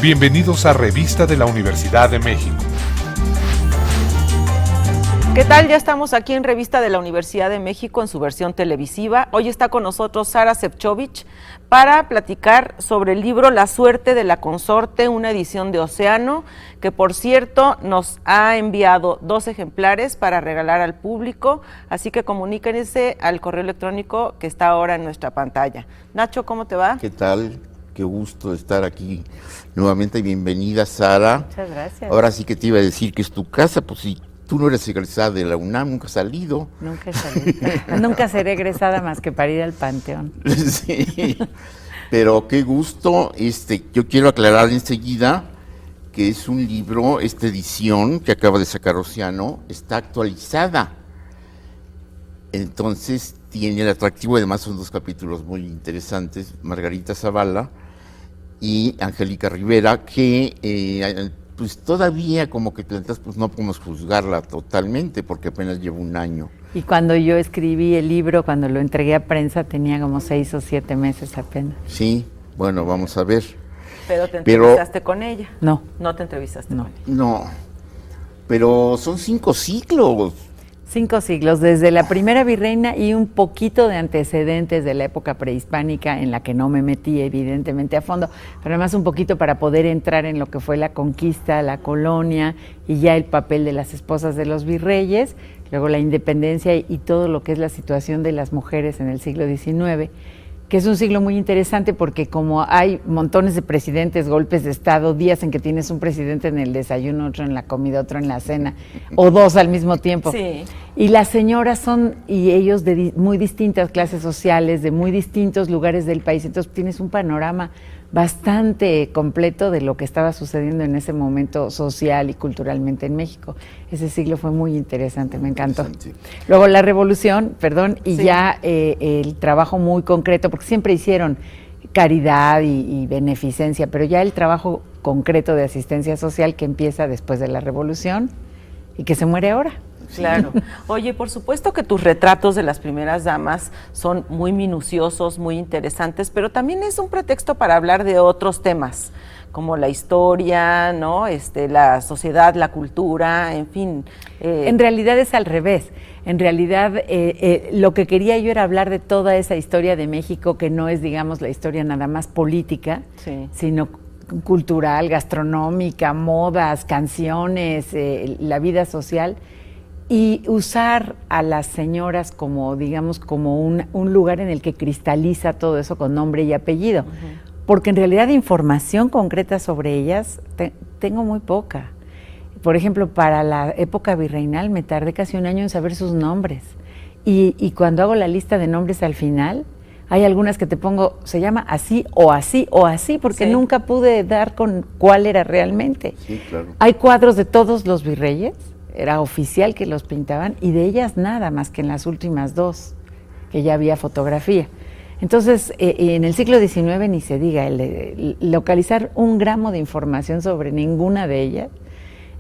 Bienvenidos a Revista de la Universidad de México. ¿Qué tal? Ya estamos aquí en Revista de la Universidad de México en su versión televisiva. Hoy está con nosotros Sara Šefčovič para platicar sobre el libro La suerte de la consorte, una edición de Océano, que por cierto nos ha enviado 2 ejemplares para regalar al público, así que comuníquense al correo electrónico que está ahora en nuestra pantalla. Nacho, ¿cómo te va? ¿Qué tal? Qué gusto estar aquí nuevamente. Bienvenida, Sara. Muchas gracias. Ahora sí que te iba a decir que es tu casa, pues si tú no eres egresada de la UNAM, nunca has salido. Nunca he salido. Nunca seré egresada más que para ir al Panteón. Sí, pero qué gusto. Yo quiero aclarar enseguida que es un libro, esta edición que acaba de sacar Océano, está actualizada. Entonces tiene el atractivo, además son 2 capítulos muy interesantes, Margarita Zavala y Angélica Rivera, que pues todavía como que planteas, pues no podemos juzgarla totalmente porque apenas lleva 1 año. Y cuando yo escribí el libro, cuando lo entregué a prensa, tenía como 6 o 7 meses apenas. Sí, bueno, vamos a ver. Pero te entrevistaste con ella. No. No te entrevistaste con ella. No, pero son 5 siglos. 5 siglos, desde la primera virreina y un poquito de antecedentes de la época prehispánica en la que no me metí evidentemente a fondo, pero además un poquito para poder entrar en lo que fue la conquista, la colonia y ya el papel de las esposas de los virreyes, luego la independencia y todo lo que es la situación de las mujeres en el siglo XIX, que es un siglo muy interesante porque como hay montones de presidentes, golpes de estado, días en que tienes un presidente en el desayuno, otro en la comida, otro en la cena, o 2 al mismo tiempo. Sí. Y las señoras son, y ellos de muy distintas clases sociales, de muy distintos lugares del país, entonces tienes un panorama bastante completo de lo que estaba sucediendo en ese momento social y culturalmente en México. Ese siglo fue muy interesante, me encantó. Luego la revolución, y sí, ya el trabajo muy concreto, porque siempre hicieron caridad y beneficencia, pero ya el trabajo concreto de asistencia social que empieza después de la revolución y que se muere ahora. Claro. Oye, por supuesto que tus retratos de las primeras damas son muy minuciosos, muy interesantes, pero también es un pretexto para hablar de otros temas, como la historia, ¿no? La sociedad, la cultura, en fin. En realidad es al revés. En realidad lo que quería yo era hablar de toda esa historia de México, que no es, digamos, la historia nada más política, sí, sino cultural, gastronómica, modas, canciones, la vida social. Y usar a las señoras como, digamos, como un lugar en el que cristaliza todo eso con nombre y apellido. Porque en realidad información concreta sobre ellas tengo muy poca. Por ejemplo, para la época virreinal me tardé casi 1 año en saber sus nombres. Y cuando hago la lista de nombres al final, hay algunas que te pongo, se llama así o así o así, porque sí, nunca pude dar con cuál era realmente. Sí, claro. Hay cuadros de todos los virreyes, era oficial que los pintaban, y de ellas nada más que en las últimas 2, que ya había fotografía. Entonces, en el siglo XIX ni se diga, localizar 1 gramo de información sobre ninguna de ellas.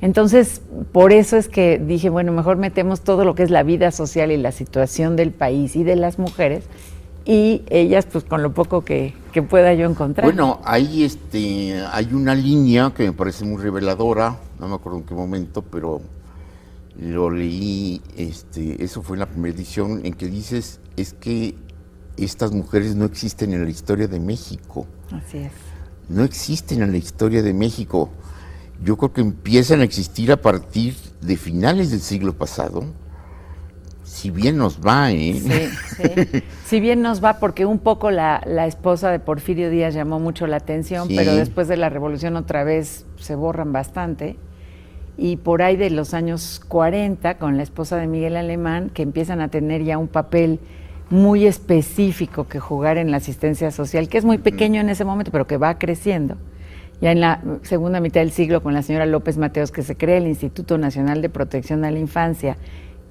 Entonces, por eso es que dije, bueno, mejor metemos todo lo que es la vida social y la situación del país y de las mujeres, y ellas, pues, con lo poco que pueda yo encontrar. Bueno, hay una línea que me parece muy reveladora, no me acuerdo en qué momento, pero lo leí, eso fue en la primera edición, en que dices, es que estas mujeres no existen en la historia de México. Así es. No existen en la historia de México. Yo creo que empiezan a existir a partir de finales del siglo pasado, si bien nos va, ¿eh? Sí, sí. Si bien nos va, porque un poco la esposa de Porfirio Díaz llamó mucho la atención, sí, pero después de la revolución otra vez se borran bastante. Y por ahí de los años 40, con la esposa de Miguel Alemán, que empiezan a tener ya un papel muy específico que jugar en la asistencia social, que es muy pequeño en ese momento, pero que va creciendo. Ya en la segunda mitad del siglo, con la señora López Mateos, que se crea el Instituto Nacional de Protección a la Infancia,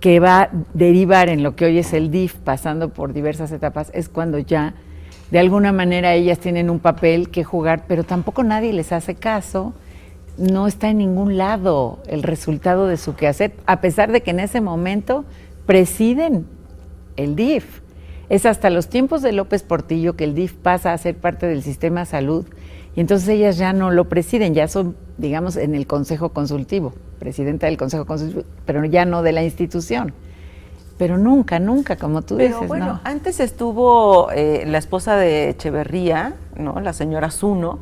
que va a derivar en lo que hoy es el DIF, pasando por diversas etapas, es cuando ya, de alguna manera, ellas tienen un papel que jugar, pero tampoco nadie les hace caso. No está en ningún lado el resultado de su quehacer, a pesar de que en ese momento presiden el DIF. Es hasta los tiempos de López Portillo que el DIF pasa a ser parte del sistema salud Y entonces ellas ya no lo presiden, ya son, digamos, en el Consejo Consultivo, presidenta del Consejo Consultivo, pero ya no de la institución. Pero nunca, como tú dices, bueno, ¿no? Antes estuvo la esposa de Echeverría, ¿no? La señora Zuno,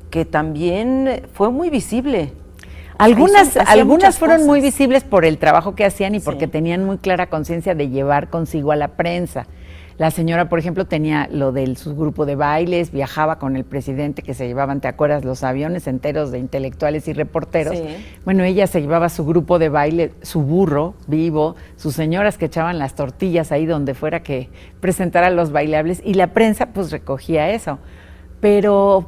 que también fue muy visible. Algunas fueron cosas muy visibles por el trabajo que hacían y porque sí. tenían muy clara conciencia de llevar consigo a la prensa. La señora, por ejemplo, tenía lo de su grupo de bailes, viajaba con el presidente, que se llevaban, ¿te acuerdas? Los aviones enteros de intelectuales y reporteros. Sí. Bueno, ella se llevaba su grupo de baile, su burro vivo, sus señoras que echaban las tortillas ahí donde fuera que presentara los bailables, y la prensa pues recogía eso. Pero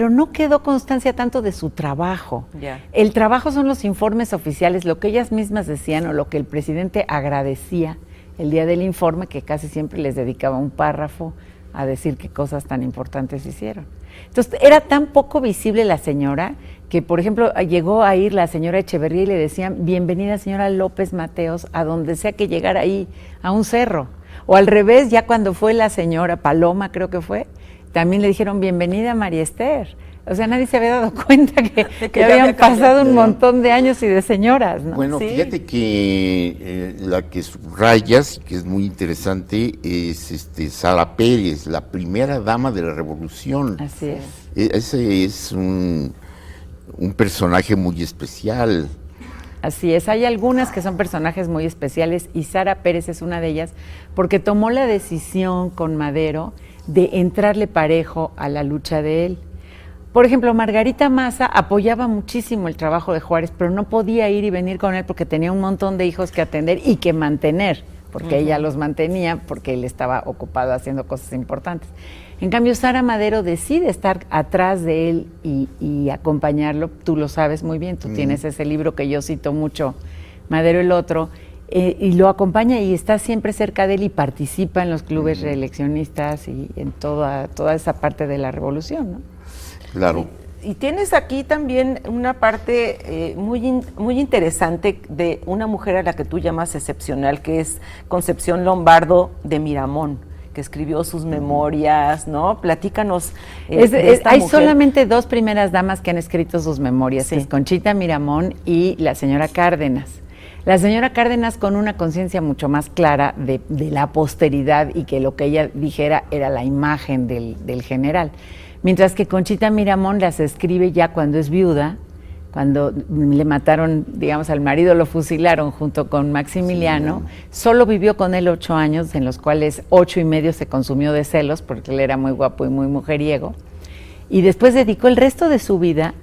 no quedó constancia tanto de su trabajo. Yeah. El trabajo son los informes oficiales, lo que ellas mismas decían o lo que el presidente agradecía el día del informe, que casi siempre les dedicaba un párrafo a decir qué cosas tan importantes hicieron. Entonces, era tan poco visible la señora que, por ejemplo, llegó a ir la señora Echeverría y le decían, bienvenida señora López Mateos, a donde sea que llegara ahí, a un cerro. O al revés, ya cuando fue la señora Paloma, creo que fue, también le dijeron, bienvenida María Esther. O sea, nadie se había dado cuenta que habían pasado un montón de años y de señoras, ¿no? Bueno, Sí. fíjate que la que subrayas, que es muy interesante, es Sara Pérez, la primera dama de la Revolución. Así es. Ese es un personaje muy especial. Así es, hay algunas que son personajes muy especiales y Sara Pérez es una de ellas porque tomó la decisión con Madero de entrarle parejo a la lucha de él. Por ejemplo, Margarita Maza apoyaba muchísimo el trabajo de Juárez, pero no podía ir y venir con él porque tenía un montón de hijos que atender y que mantener, porque ella los mantenía porque él estaba ocupado haciendo cosas importantes. En cambio, Sara Madero decide estar atrás de él y acompañarlo. Tú lo sabes muy bien, tú tienes ese libro que yo cito mucho, Madero el Otro, y lo acompaña y está siempre cerca de él y participa en los clubes reeleccionistas y en toda esa parte de la revolución, ¿no? Claro. Y tienes aquí también una parte muy interesante de una mujer a la que tú llamas excepcional, que es Concepción Lombardo de Miramón, que escribió sus memorias, ¿no? Platícanos de esta hay mujer. solamente dos primeras damas que han escrito sus memorias, Sí. que es Conchita Miramón y la señora Cárdenas. La señora Cárdenas con una conciencia mucho más clara de la posteridad y que lo que ella dijera era la imagen del general. Mientras que Conchita Miramón las escribe ya cuando es viuda, cuando le mataron, digamos, al marido, lo fusilaron junto con Maximiliano. Sí. Solo vivió con él 8 años, en los cuales 8 y medio se consumió de celos, porque él era muy guapo y muy mujeriego. Y después dedicó el resto de su vida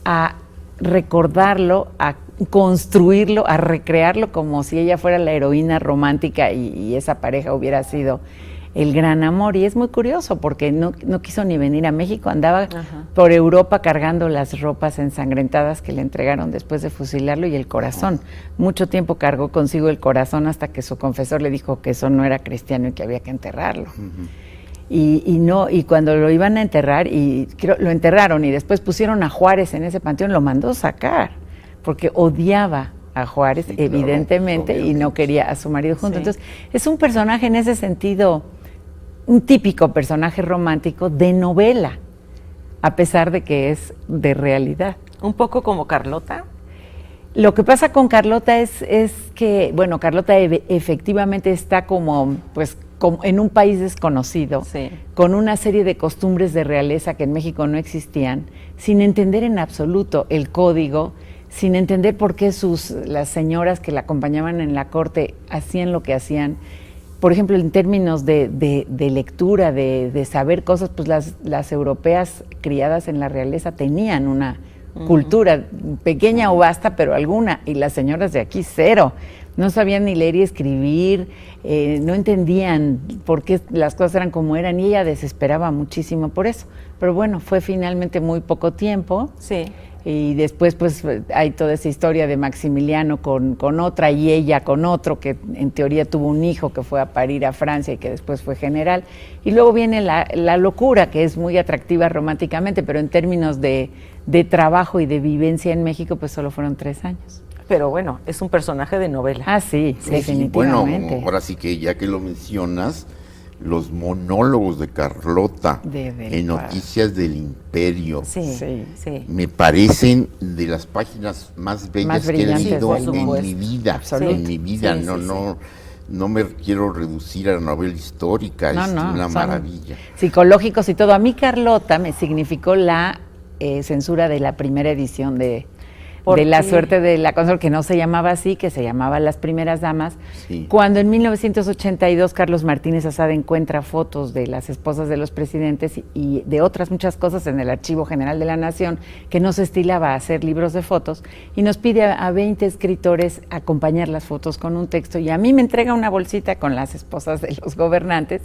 a recordarlo, a construirlo, a recrearlo como si ella fuera la heroína romántica y esa pareja hubiera sido el gran amor. Y es muy curioso porque no quiso ni venir a México, andaba por Europa cargando las ropas ensangrentadas que le entregaron después de fusilarlo y el corazón. Mucho tiempo cargó consigo el corazón hasta que su confesor le dijo que eso no era cristiano y que había que enterrarlo. Y cuando lo iban a enterrar, lo enterraron y después pusieron a Juárez en ese panteón, lo mandó sacar porque odiaba a Juárez, sí, evidentemente, claro, y no quería a su marido junto. Sí. Entonces, es un personaje en ese sentido, un típico personaje romántico de novela, a pesar de que es de realidad. Un poco como Carlota. Lo que pasa con Carlota es que, bueno, Carlota efectivamente está como en un país desconocido, sí, con una serie de costumbres de realeza que en México no existían, sin entender en absoluto el código, sin entender por qué las señoras que la acompañaban en la corte hacían lo que hacían. Por ejemplo, en términos de lectura, de saber cosas, pues las europeas criadas en la realeza tenían una cultura pequeña o vasta, pero alguna, y las señoras de aquí cero. No sabían ni leer y escribir, no entendían por qué las cosas eran como eran y ella desesperaba muchísimo por eso. Pero bueno, fue finalmente muy poco tiempo. Sí. Y después pues hay toda esa historia de Maximiliano con otra y ella con otro, que en teoría tuvo un hijo que fue a parir a Francia y que después fue general. Y luego viene la locura, que es muy atractiva románticamente, pero en términos de trabajo y de vivencia en México, pues solo fueron 3 años. Pero bueno, es un personaje de novela. Ah, sí, sí, definitivamente. Bueno, ahora sí que ya que lo mencionas, los monólogos de Carlota en Parra. Noticias del Imperio. Sí. Me parecen de las páginas más bellas Más que he brillantes leído del mundo. en mi vida. Absoluto. En mi vida, Sí, no me quiero reducir a la novela histórica, es una son maravilla. psicológicos y todo. A mí Carlota me significó la censura de la primera edición de La suerte de la consorte, que no se llamaba así, que se llamaba Las primeras damas, cuando en 1982 Carlos Martínez Azada encuentra fotos de las esposas de los presidentes y de otras muchas cosas en el Archivo General de la Nación, que no se estilaba a hacer libros de fotos, y nos pide a 20 escritores acompañar las fotos con un texto, y a mí me entrega una bolsita con las esposas de los gobernantes,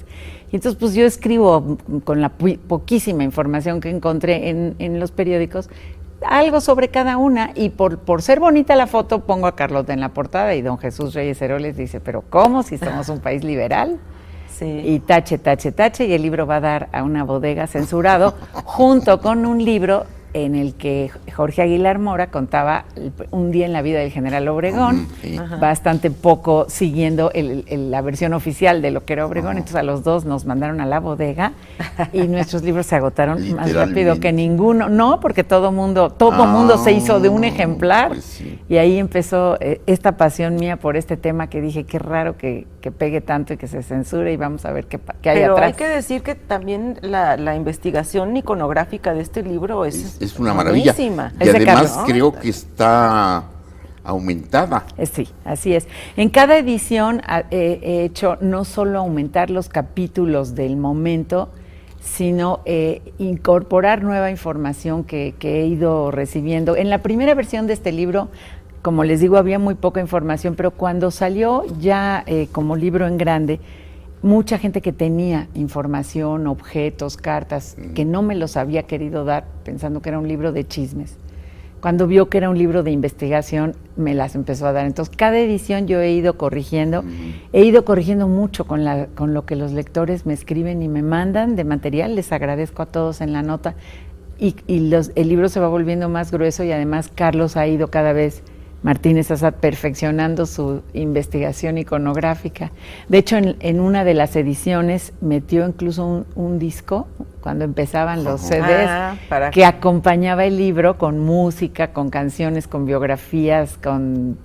y entonces pues yo escribo con la poquísima información que encontré en los periódicos, algo sobre cada una, y por ser bonita la foto pongo a Carlota en la portada, y don Jesús Reyes Heroles dice, pero ¿cómo si somos un país liberal? Sí. Y tache, y el libro va a dar a una bodega censurado, junto con un libro en el que Jorge Aguilar Mora contaba un día en la vida del general Obregón, bastante poco siguiendo la versión oficial de lo que era Obregón, entonces a los dos nos mandaron a la bodega y nuestros libros se agotaron más rápido que ninguno, no, porque todo mundo se hizo de un ejemplar, pues sí. Y ahí empezó esta pasión mía por este tema, que dije, qué raro que pegue tanto y que se censure, y vamos a ver qué hay Pero atrás. hay que decir que también la investigación iconográfica de este libro es una maravilla. buenísima. Y Es de además Carlos, ¿no? creo que está aumentada. Sí, así es. En cada edición he hecho no solo aumentar los capítulos del momento, sino incorporar nueva información que he ido recibiendo. En la primera versión de este libro, como les digo, había muy poca información, pero cuando salió ya como libro en grande, mucha gente que tenía información, objetos, cartas, que no me los había querido dar, pensando que era un libro de chismes. Cuando vio que era un libro de investigación, me las empezó a dar. Entonces, cada edición yo he ido corrigiendo mucho con lo que los lectores me escriben y me mandan de material. Les agradezco a todos en la nota. Y el libro se va volviendo más grueso, y además Carlos ha ido cada vez, Martínez Azad, perfeccionando su investigación iconográfica. De hecho, en una de las ediciones metió incluso un disco, cuando empezaban los CDs, que acompañaba el libro con música, con canciones, con biografías, con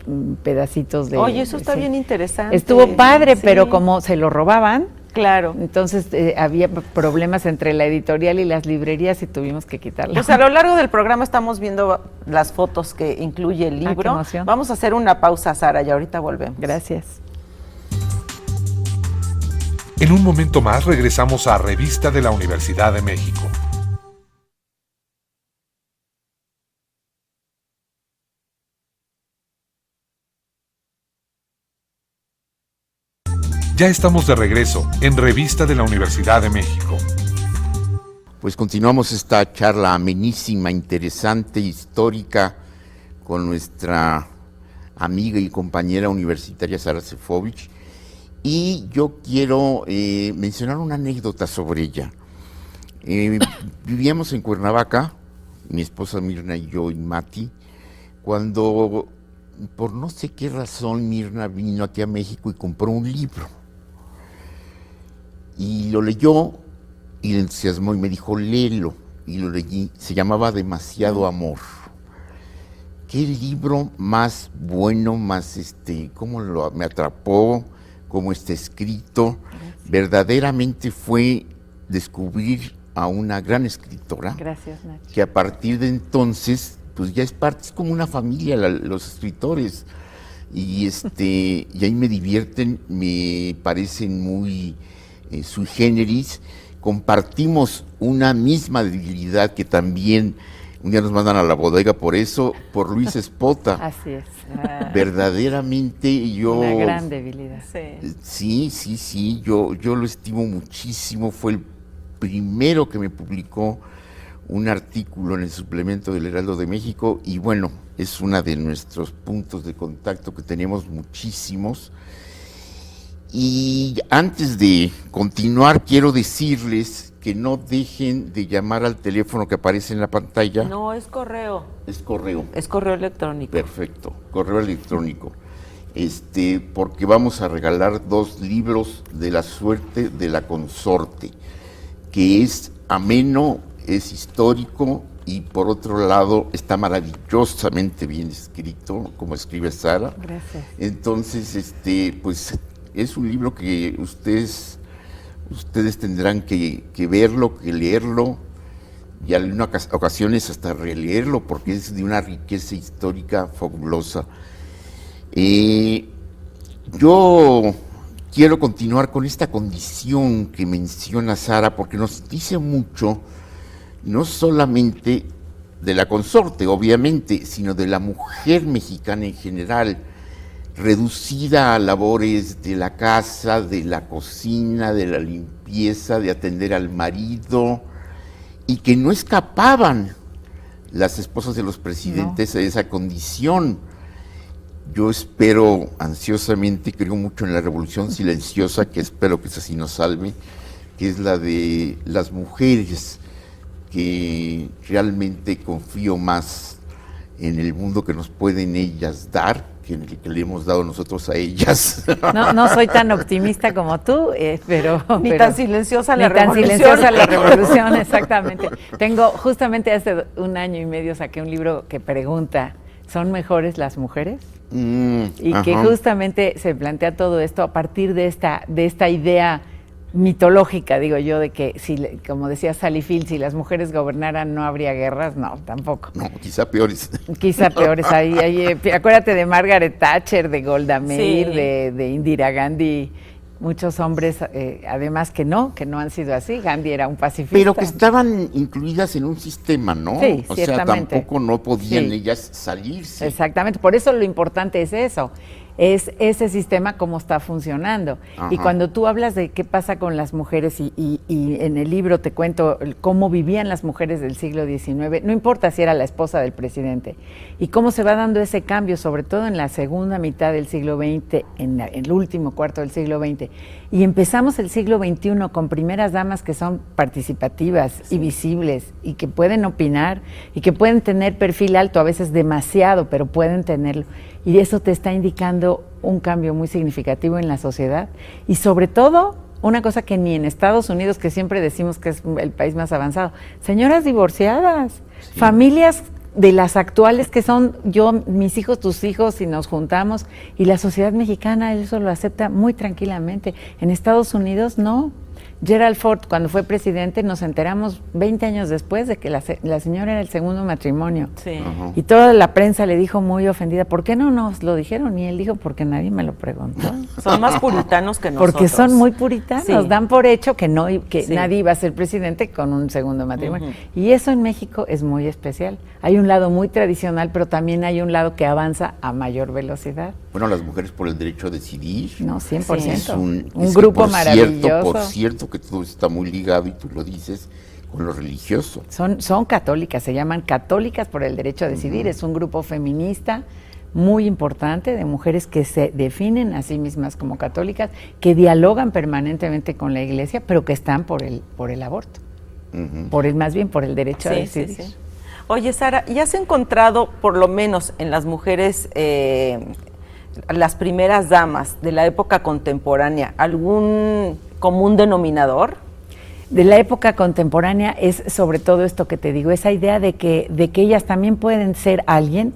pedacitos de... Oye, eso está bien interesante. Estuvo padre, Sí. pero como se lo robaban, Claro. entonces había problemas entre la editorial y las librerías y tuvimos que quitarlo. Pues a lo largo del programa estamos viendo las fotos que incluye el libro. qué emoción. Vamos a hacer una pausa, Sara, y ahorita volvemos. Gracias. En un momento más regresamos a Revista de la Universidad de México. Ya estamos de regreso en Revista de la Universidad de México. Pues continuamos esta charla amenísima, interesante, histórica, con nuestra amiga y compañera universitaria Sara Sefcovic. Y yo quiero mencionar una anécdota sobre ella. Vivíamos en Cuernavaca, mi esposa Mirna y yo y Mati, cuando por no sé qué razón Mirna vino aquí a México y compró un libro. Y lo leyó y le entusiasmó y me dijo, léelo. Y lo leí, se llamaba Demasiado Amor. Qué libro más bueno, más me atrapó, cómo está escrito. Verdaderamente fue descubrir a una gran escritora. Gracias, Nacho. Que a partir de entonces, pues ya es como una familia los escritores. Y y ahí me divierten, me parecen muy sui generis. Compartimos una misma debilidad que también un día nos mandan a la bodega por Luis Espota. Así es. Verdaderamente yo... Una gran debilidad. Sí, yo lo estimo muchísimo. Fue el primero que me publicó un artículo en el suplemento del Heraldo de México y bueno, es uno de nuestros puntos de contacto que tenemos muchísimos. Y antes de continuar, quiero decirles que no dejen de llamar al teléfono que aparece en la pantalla. No, es correo. Es correo. Es correo electrónico. Perfecto, correo electrónico. porque vamos a regalar 2 libros de La suerte de la consorte, que es ameno, es histórico y por otro lado está maravillosamente bien escrito, como escribe Sara. Gracias. Entonces, pues es un libro que ustedes tendrán que verlo, que leerlo, y en algunas ocasiones hasta releerlo, porque es de una riqueza histórica fabulosa. Yo quiero continuar con esta condición que menciona Sara, porque nos dice mucho, no solamente de la consorte, obviamente, sino de la mujer mexicana en general, reducida a labores de la casa, de la cocina, de la limpieza, de atender al marido, y que no escapaban las esposas de los presidentes a esa condición. Yo espero ansiosamente, creo mucho en la revolución silenciosa, que espero que esa sí nos salve, que es la de las mujeres, que realmente confío más en el mundo que nos pueden ellas dar, que en el que le hemos dado nosotros a ellas. No soy tan optimista como tú, pero... Ni tan silenciosa la revolución. Ni tan silenciosa la revolución, exactamente. Justamente hace 1 año y medio saqué un libro que pregunta, ¿son mejores las mujeres? Y que justamente se plantea todo esto a partir de esta idea mitológica, digo yo, de que, como decía Sally Field, si las mujeres gobernaran no habría guerras. No, tampoco. No, quizá peores. Quizá peores. Acuérdate de Margaret Thatcher, de Golda Meir, Sí. de Indira Gandhi, muchos hombres, además que no han sido así. Gandhi era un pacifista. Pero que estaban incluidas en un sistema, ¿no? Sí, o sea, ciertamente. tampoco no podían Sí. ellas salirse. Exactamente, por eso lo importante es eso, es ese sistema cómo está funcionando. Ajá. Y cuando tú hablas de qué pasa con las mujeres y en el libro te cuento cómo vivían las mujeres del siglo XIX, no importa si era la esposa del presidente, y cómo se va dando ese cambio, sobre todo en la segunda mitad del siglo XX, en el último cuarto del siglo XX, y empezamos el siglo XXI con primeras damas que son participativas y visibles y que pueden opinar y que pueden tener perfil alto, a veces demasiado, pero pueden tenerlo. Y eso te está indicando un cambio muy significativo en la sociedad. Y sobre todo, una cosa que ni en Estados Unidos, que siempre decimos que es el país más avanzado, señoras divorciadas, familias de las actuales que son yo, mis hijos, tus hijos, y nos juntamos, y la sociedad mexicana eso lo acepta muy tranquilamente. En Estados Unidos no. Gerald Ford, cuando fue presidente, nos enteramos 20 años después de que la señora era el segundo matrimonio. Sí. Ajá. Y toda la prensa le dijo muy ofendida, ¿por qué no nos lo dijeron? Y él dijo, porque nadie me lo preguntó. Son más puritanos que nosotros. Porque son muy puritanos, Sí. dan por hecho que Sí. nadie iba a ser presidente con un segundo matrimonio. Y eso en México es muy especial. Hay un lado muy tradicional, pero también hay un lado que avanza a mayor velocidad. Bueno, las mujeres por el derecho a decidir. No, 100%. Es un grupo por maravilloso. Por cierto que todo está muy ligado, y tú lo dices, con lo religioso. Son católicas, se llaman Católicas por el Derecho a Decidir. Es un grupo feminista muy importante de mujeres que se definen a sí mismas como católicas, que dialogan permanentemente con la Iglesia, pero que están por el aborto, más bien por el derecho a decidir. Sí. Oye, Sara, ¿y has encontrado, por lo menos en las mujeres, las primeras damas de la época contemporánea, algún común denominador? De la época contemporánea es sobre todo esto que te digo, esa idea de que ellas también pueden ser alguien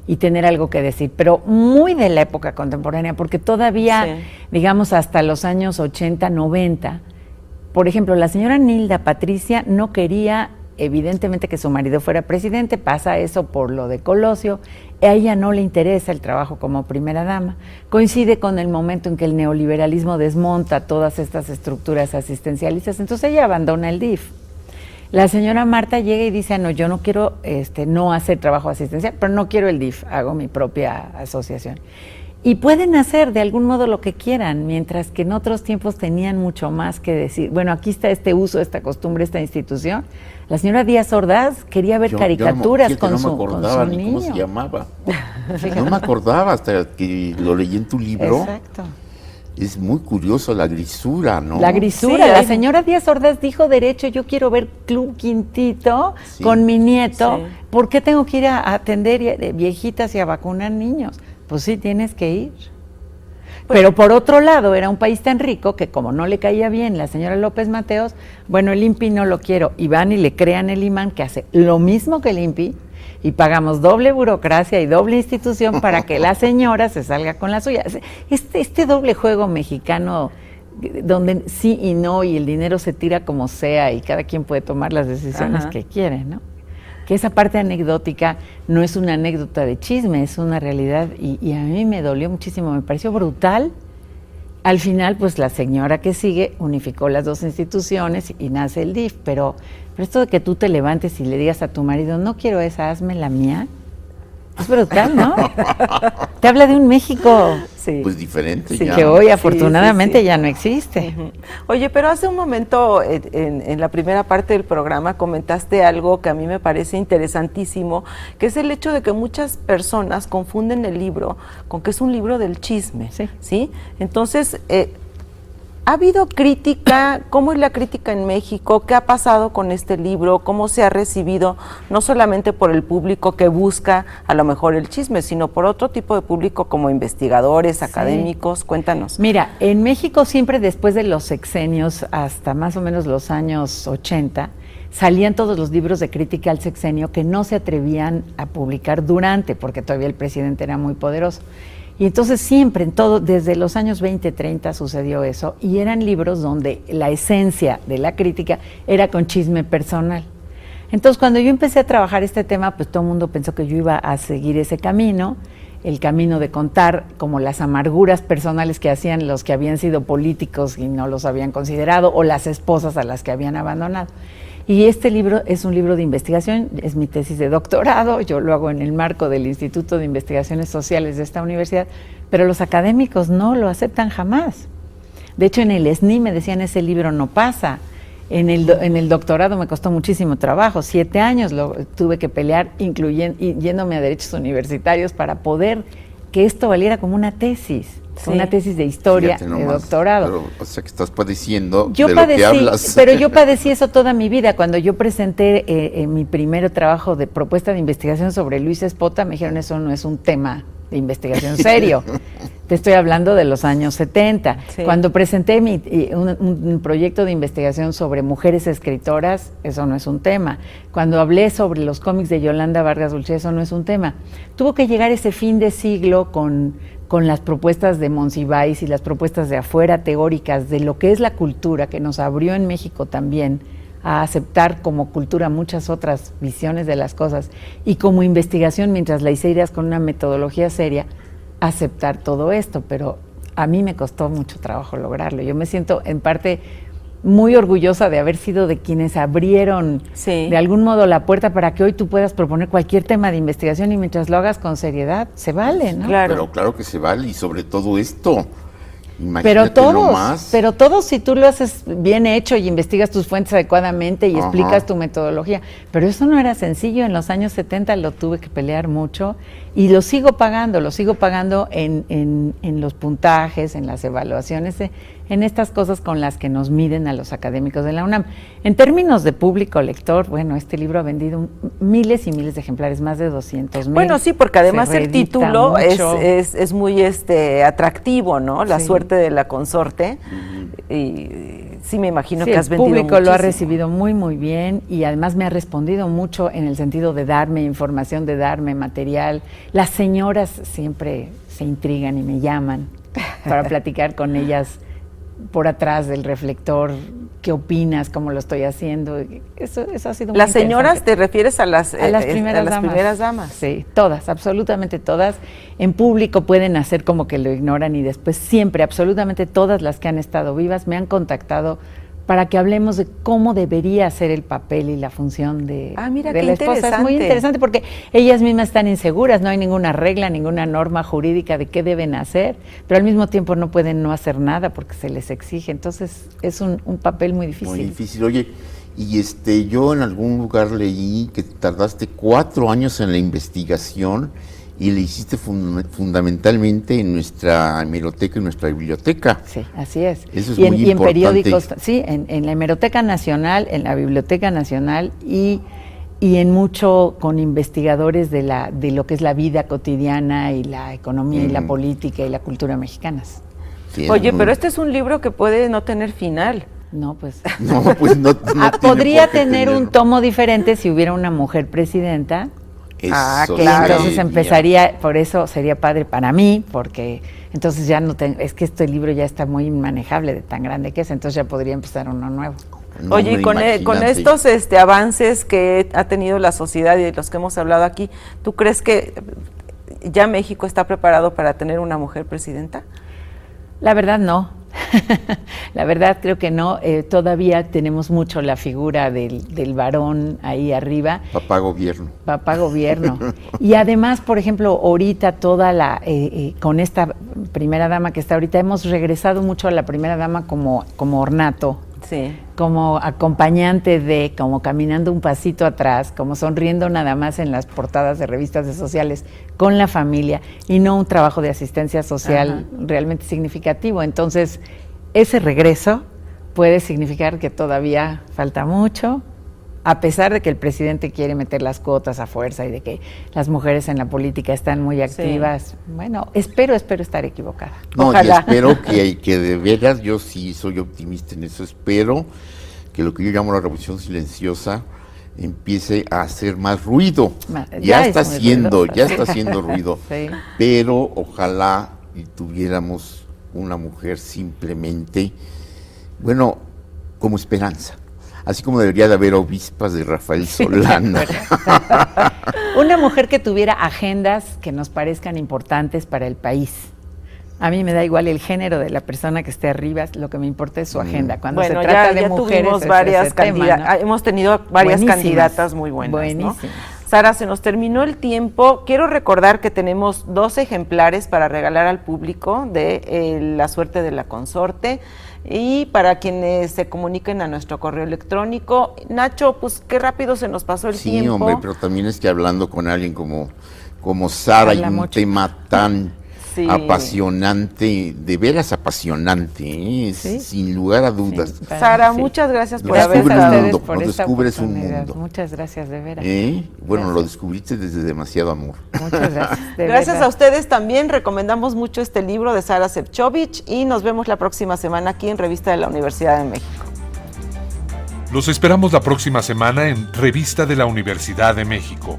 y tener algo que decir, pero muy de la época contemporánea, porque todavía, digamos, hasta los años 80, 90, por ejemplo, la señora Nilda Patricia no quería evidentemente que su marido fuera presidente, pasa eso por lo de Colosio, a ella no le interesa el trabajo como primera dama, coincide con el momento en que el neoliberalismo desmonta todas estas estructuras asistencialistas, entonces ella abandona el DIF. La señora Marta llega y dice, no, yo no quiero no hacer trabajo asistencial, pero no quiero el DIF, hago mi propia asociación. Y pueden hacer de algún modo lo que quieran, mientras que en otros tiempos tenían mucho más que decir. Bueno, aquí está este uso, esta costumbre, esta institución. La señora Díaz Ordaz quería ver caricaturas con su niño. ¿Cómo se llamaba? No me acordaba hasta que lo leí en tu libro. Exacto. Es muy curioso la grisura, ¿no? La grisura. Sí, la señora Díaz Ordaz dijo derecho, yo quiero ver Club Quintito con mi nieto. Sí. ¿Por qué tengo que ir a atender viejitas y a vacunar niños? Pues sí, tienes que ir. Pero por otro lado, era un país tan rico que como no le caía bien la señora López Mateos, bueno, el INPI no lo quiero, y van y le crean el imán que hace lo mismo que el INPI, y pagamos doble burocracia y doble institución para que la señora se salga con la suya. Este doble juego mexicano, donde sí y no, y el dinero se tira como sea, y cada quien puede tomar las decisiones que quiere, ¿no? Que esa parte anecdótica no es una anécdota de chisme, es una realidad, y a mí me dolió muchísimo, me pareció brutal. Al final, pues la señora que sigue unificó las dos instituciones y nace el DIF, pero esto de que tú te levantes y le digas a tu marido, no quiero esa, hazme la mía, es brutal, ¿no? Te habla de un México pues diferente, ya. Que hoy afortunadamente ya no existe. Oye, pero hace un momento en la primera parte del programa comentaste algo que a mí me parece interesantísimo, que es el hecho de que muchas personas confunden el libro con que es un libro del chisme, ¿sí? Entonces, ¿ha habido crítica? ¿Cómo es la crítica en México? ¿Qué ha pasado con este libro? ¿Cómo se ha recibido no solamente por el público que busca a lo mejor el chisme, sino por otro tipo de público como investigadores, académicos? Cuéntanos. Mira, en México siempre después de los sexenios, hasta más o menos los años 80, salían todos los libros de crítica al sexenio que no se atrevían a publicar durante, porque todavía el presidente era muy poderoso. Y entonces siempre, en todo, desde los años 20, 30 sucedió eso, y eran libros donde la esencia de la crítica era con chisme personal. Entonces, cuando yo empecé a trabajar este tema, pues todo el mundo pensó que yo iba a seguir ese camino, el camino de contar como las amarguras personales que hacían los que habían sido políticos y no los habían considerado, o las esposas a las que habían abandonado. Y este libro es un libro de investigación, es mi tesis de doctorado, yo lo hago en el marco del Instituto de Investigaciones Sociales de esta universidad, pero los académicos no lo aceptan jamás. De hecho, en el SNI me decían, ese libro no pasa. En el doctorado me costó muchísimo trabajo, 7 años lo tuve que pelear, yéndome a derechos universitarios para poder que esto valiera como una tesis. Una tesis de historia, de doctorado. Pero, o sea, que estás padeciendo de lo que hablas. Pero yo padecí eso toda mi vida. Cuando yo presenté mi primer trabajo de propuesta de investigación sobre Luis Espota, me dijeron, eso no es un tema de investigación serio. Te estoy hablando de los años 70. Cuando presenté un proyecto de investigación sobre mujeres escritoras, eso no es un tema. Cuando hablé sobre los cómics de Yolanda Vargas Dulce, eso no es un tema. Tuvo que llegar ese fin de siglo con las propuestas de Monsiváis y las propuestas de afuera teóricas de lo que es la cultura, que nos abrió en México también a aceptar como cultura muchas otras visiones de las cosas, y como investigación, mientras la hice ideas con una metodología seria, aceptar todo esto, pero a mí me costó mucho trabajo lograrlo. Yo me siento en parte muy orgullosa de haber sido de quienes abrieron de algún modo la puerta para que hoy tú puedas proponer cualquier tema de investigación, y mientras lo hagas con seriedad, se vale, ¿no? Claro. Pero claro que se vale, y sobre todo esto, pero todos, si tú lo haces bien hecho y investigas tus fuentes adecuadamente y explicas tu metodología, pero eso no era sencillo. En los años 70 lo tuve que pelear mucho, y lo sigo pagando en los puntajes, en las evaluaciones, en estas cosas con las que nos miden a los académicos de la UNAM. En términos de público lector, bueno, este libro ha vendido miles y miles de ejemplares, más de 200,000. Bueno, sí, porque además el título es muy atractivo, ¿no? La suerte de la consorte. Y sí, me imagino que has vendido muchísimo. El público lo ha recibido muy, muy bien, y además me ha respondido mucho en el sentido de darme información, de darme material. Las señoras siempre se intrigan y me llaman para platicar con ellas por atrás del reflector, ¿qué opinas? ¿Cómo lo estoy haciendo? Eso ha sido muy ¿Las señoras te refieres a las primeras damas? Sí, todas, absolutamente todas. En público pueden hacer como que lo ignoran, y después siempre, absolutamente todas las que han estado vivas me han contactado para que hablemos de cómo debería ser el papel y la función de la esposa. Es muy interesante porque ellas mismas están inseguras, no hay ninguna regla, ninguna norma jurídica de qué deben hacer, pero al mismo tiempo no pueden no hacer nada porque se les exige. Entonces es un papel muy difícil. Muy difícil. Oye, y yo en algún lugar leí que tardaste 4 años en la investigación, y le hiciste fundamentalmente en nuestra hemeroteca, en nuestra biblioteca. Sí, así es. Eso es muy importante. Y en periódicos, sí, en la Hemeroteca Nacional, en la Biblioteca Nacional, y en mucho con investigadores de lo que es la vida cotidiana y la economía y la política y la cultura mexicanas. Oye, pero este es un libro que puede no tener final. No, pues. No, pues no tiene podría por qué tener un tenerlo. tomo diferente si hubiera una mujer presidenta. Eso claro. Entonces sería. empezaría, por eso sería padre para mí, porque entonces ya no tengo, es que este libro ya está muy inmanejable de tan grande que es, entonces ya podría empezar uno nuevo. No, Oye, y con imagínate. estos avances que ha tenido la sociedad y de los que hemos hablado aquí, ¿tú crees que ya México está preparado para tener una mujer presidenta? La verdad no. La verdad creo que no. Todavía tenemos mucho la figura del varón ahí arriba. Papá gobierno. Papá gobierno. Y además, por ejemplo, ahorita con esta primera dama que está ahorita, hemos regresado mucho a la primera dama como ornato. Sí. Como acompañante como caminando un pasito atrás, como sonriendo nada más en las portadas de revistas sociales con la familia y no un trabajo de asistencia social realmente significativo. Entonces, ese regreso puede significar que todavía falta mucho, a pesar de que el presidente quiere meter las cuotas a fuerza y de que las mujeres en la política están muy activas. Sí. Bueno, espero estar equivocada. No, Ojalá. y espero que de veras, yo sí soy optimista en eso, espero que lo que yo llamo la revolución silenciosa empiece a hacer más ruido. Ya está haciendo ruido, sí. Pero ojalá y tuviéramos una mujer simplemente, bueno, como esperanza. Así como debería de haber obispas de Rafael Solana. Una mujer que tuviera agendas que nos parezcan importantes para el país. A mí me da igual el género de la persona que esté arriba, lo que me importa es su agenda. Cuando se trata de mujeres, tuvimos varias hemos tenido varias candidatas muy buenas. Buenísimas. ¿No? Sara, se nos terminó el tiempo. Quiero recordar que tenemos 2 ejemplares para regalar al público de La suerte de la consorte. Y para quienes se comuniquen a nuestro correo electrónico. Nacho, pues qué rápido se nos pasó el tiempo. Sí, hombre, pero también es que hablando con alguien como Sara, hay un tema tan apasionante, de veras apasionante, ¿Sí? Sin lugar a dudas. Sí, Sara, muchas gracias por haber estado. Nos descubres un mundo. Muchas gracias, de veras. Bueno, gracias. Lo descubriste desde demasiado amor. Muchas gracias. Gracias a ustedes también. Recomendamos mucho este libro de Sara Šefčovič y nos vemos la próxima semana aquí en Revista de la Universidad de México. Los esperamos la próxima semana en Revista de la Universidad de México.